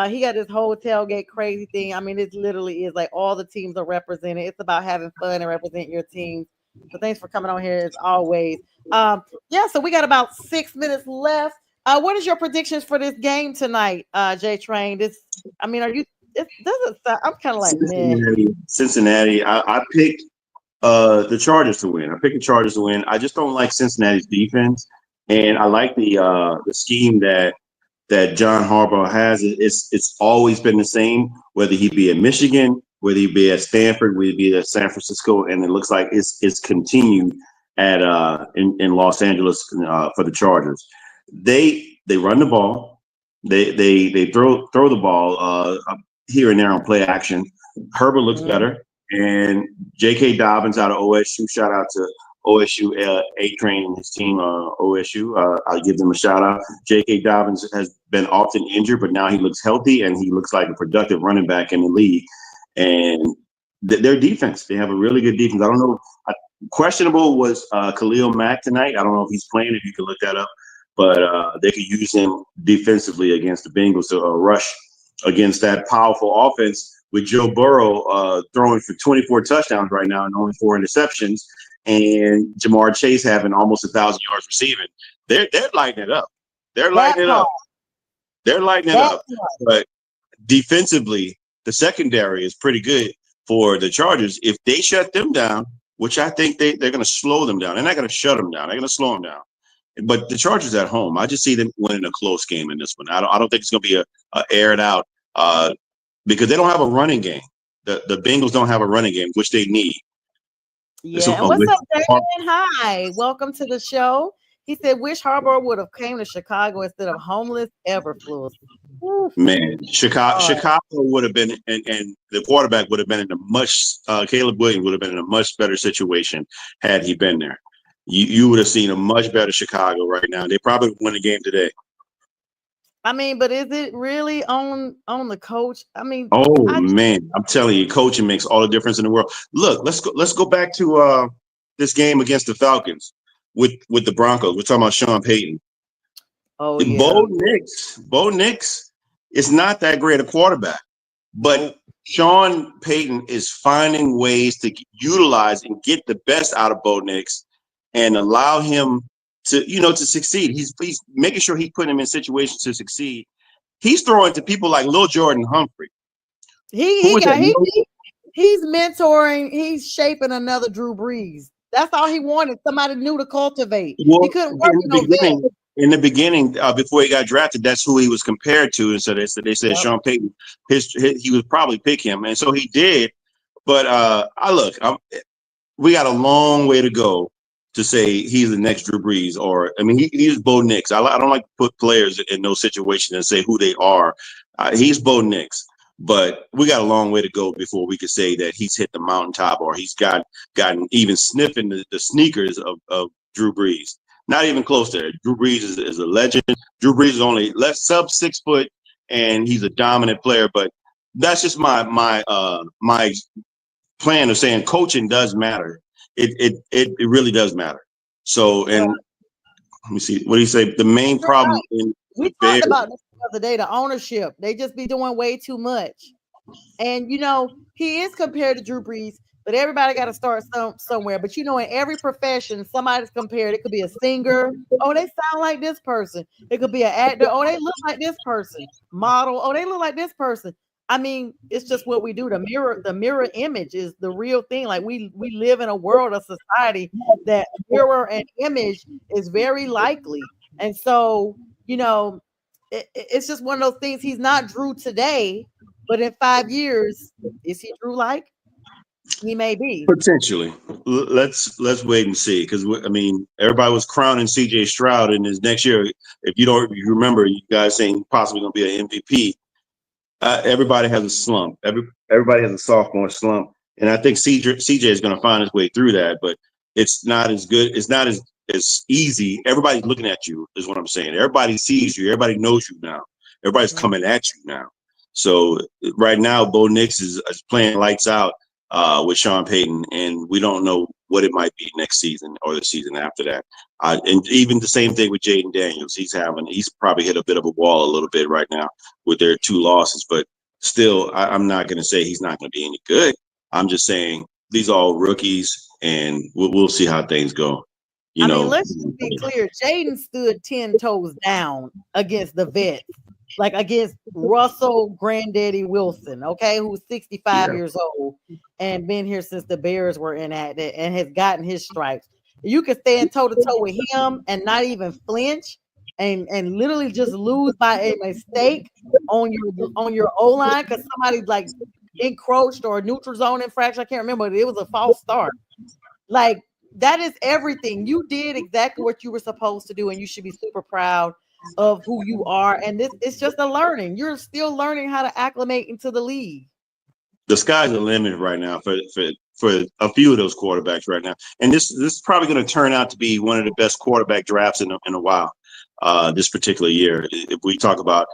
He got this whole tailgate crazy thing. I mean, it literally is like all the teams are represented. It's about having fun and representing your team. So thanks for coming on here as always. So we got about 6 minutes left. What is your predictions for this game tonight, J Train? Are you? I'm kind of like Cincinnati. I picked the Chargers to win. I picked the Chargers to win. I just don't like Cincinnati's defense, and I like the scheme that John Harbaugh has. It's always been the same, whether he be at Michigan, whether he be at Stanford, whether he be at San Francisco, and it looks like it's continued at in Los Angeles for the Chargers. They run the ball, they throw the ball here and there on play action. Herbert looks better, and J.K. Dobbins out of OSU. Shout out to OSU A-Train and his team, OSU. I'll give them a shout out. J.K. Dobbins has been often injured, but now he looks healthy and he looks like a productive running back in the league. And their defense, they have a really good defense. I don't know. Questionable was Khalil Mack tonight. I don't know if he's playing, if you can look that up, but they could use him defensively against the Bengals to rush against that powerful offense with Joe Burrow throwing for 24 touchdowns right now and only 4 interceptions. And Jamar Chase having almost 1,000 yards receiving. They're lighting it up. They're lighting it up. But defensively, the secondary is pretty good for the Chargers. If they shut them down, which I think they're going to slow them down. They're not going to shut them down. They're going to slow them down. But the Chargers at home, I just see them winning a close game in this one. I don't think it's going to be a aired out because they don't have a running game. The Bengals don't have a running game, which they need. Yeah. So, and what's up, Damien? Hi, welcome to the show. He said, "Wish Harbaugh would have came to Chicago instead of homeless Eberflus." Man, Chicago would have been, and the quarterback would have been in a much. Caleb Williams would have been in a much better situation had he been there. You would have seen a much better Chicago right now. They probably win the game today. I mean, but is it really on the coach? I mean, man, I'm telling you, coaching makes all the difference in the world. Look, let's go back to this game against the Falcons with the Broncos. We're talking about Sean Payton. Oh, yeah. Bo Nix is not that great a quarterback, but Sean Payton is finding ways to utilize and get the best out of Bo Nix and allow him to succeed. He's making sure he's putting him in situations to succeed. He's throwing to people like Lil Jordan Humphrey. He's mentoring. He's shaping another Drew Brees. That's all he wanted. Somebody new to cultivate. He couldn't work in the beginning, before he got drafted, that's who he was compared to, and so they said Sean Payton, he would probably pick him, and so he did. But we got a long way to go to say he's the next Drew Brees, or he's Bo Nix. I don't like to put players in those situations and say who they are. He's Bo Nix, but we got a long way to go before we could say that he's hit the mountaintop or he's gotten even sniffing the sneakers of Drew Brees. Not even close there. Drew Brees is a legend. Drew Brees is only sub 6 foot, and he's a dominant player. But that's just my plan of saying coaching does matter. It really does matter. So, and let me see. What do you say? The main problem we talked about this the other day, the ownership. They just be doing way too much. And he is compared to Drew Brees, but everybody got to start somewhere. But in every profession, somebody's compared. It could be a singer. Oh, they sound like this person. It could be an actor. Oh, they look like this person. Model. Oh, they look like this person. I mean, it's just what we do. The mirror image is the real thing. Like we live in a world of society that mirror and image is very likely. And so, it's just one of those things. He's not Drew today, but in 5 years, is he Drew like? He may be. Potentially. Let's wait and see, because everybody was crowning CJ Stroud in his next year. If you remember, you guys saying possibly going to be an MVP. Everybody has a slump. Everybody has a sophomore slump, and I think CJ is going to find his way through that. But it's not as good. It's not as easy. Everybody's looking at you, is what I'm saying. Everybody sees you. Everybody knows you now. Everybody's coming at you now. So right now, Bo Nix is playing lights out with Sean Payton, and we don't know what it might be next season or the season after that. And even the same thing with Jaden Daniels. He's probably hit a bit of a wall a little bit right now with their 2 losses, but still, I'm not going to say he's not going to be any good. I'm just saying these are all rookies, and we'll see how things go. Let's just be clear. Jaden stood 10 toes down against the vets, like against Russell Granddaddy Wilson, okay, who's 65 years old and been here since the Bears were inactive and has gotten his stripes. You can stand toe to toe with him and not even flinch and literally just lose by a mistake on your O-line because somebody like encroached or neutral zone infraction. I can't remember, but it was a false start. Like, that is everything. You did exactly what you were supposed to do, and you should be super proud of who you are. And it's just a learning. You're still learning how to acclimate into the league. The sky's the limit right now for a few of those quarterbacks right now. And this is probably going to turn out to be one of the best quarterback drafts in a while. This particular year, if we talk about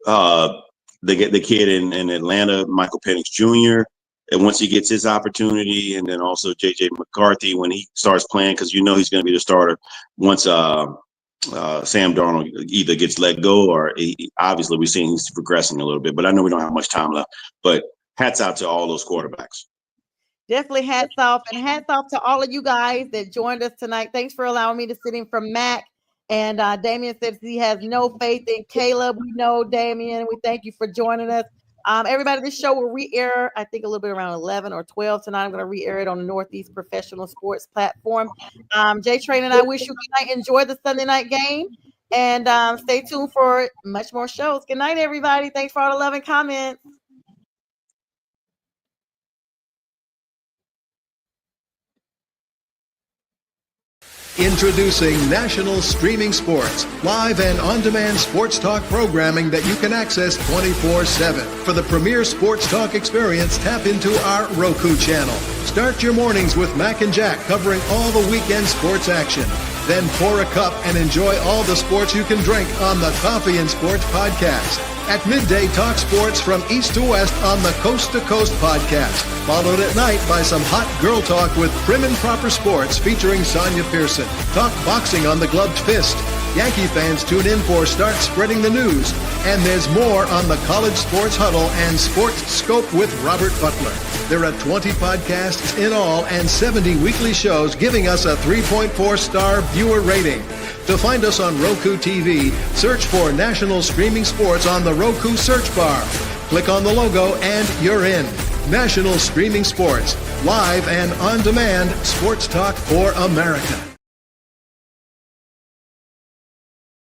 the kid in Atlanta, Michael Penix Jr., and once he gets his opportunity, and then also J.J. McCarthy when he starts playing, because he's going to be the starter once Sam Darnold either gets let go or obviously we're seeing he's progressing a little bit. But I know we don't have much time left. But hats out to all those quarterbacks. Definitely hats off, and hats off to all of you guys that joined us tonight. Thanks for allowing me to sit in from Mac. And Damien says he has no faith in Caleb. We know, Damien. We thank you for joining us. Everybody, this show will re-air, I think, a little bit around 11 or 12 tonight. I'm going to re-air it on the Northeast Professional Sports platform. Jay Train and I wish you good night. Enjoy the Sunday night game. And stay tuned for much more shows. Good night, everybody. Thanks for all the love and comments. Introducing National Streaming Sports, live and on-demand sports talk programming that you can access 24/7. For the premier sports talk experience, tap into our Roku channel. Start your mornings with Mac and Jack covering all the weekend sports action. Then pour a cup and enjoy all the sports you can drink on the Coffee and Sports podcast. At midday, talk sports from east to west on the Coast to Coast podcast. Followed at night by some hot girl talk with Prim and Proper Sports featuring Sonia Pearson. Talk boxing on the Gloved Fist. Yankee fans tune in for Start Spreading the News. And there's more on the College Sports Huddle and Sports Scope with Robert Butler. There are 20 podcasts in all and 70 weekly shows giving us a 3.4-star viewer rating. To find us on Roku TV, search for National Streaming Sports on the Roku search bar. Click on the logo and you're in. National Streaming Sports, live and on-demand sports talk for America.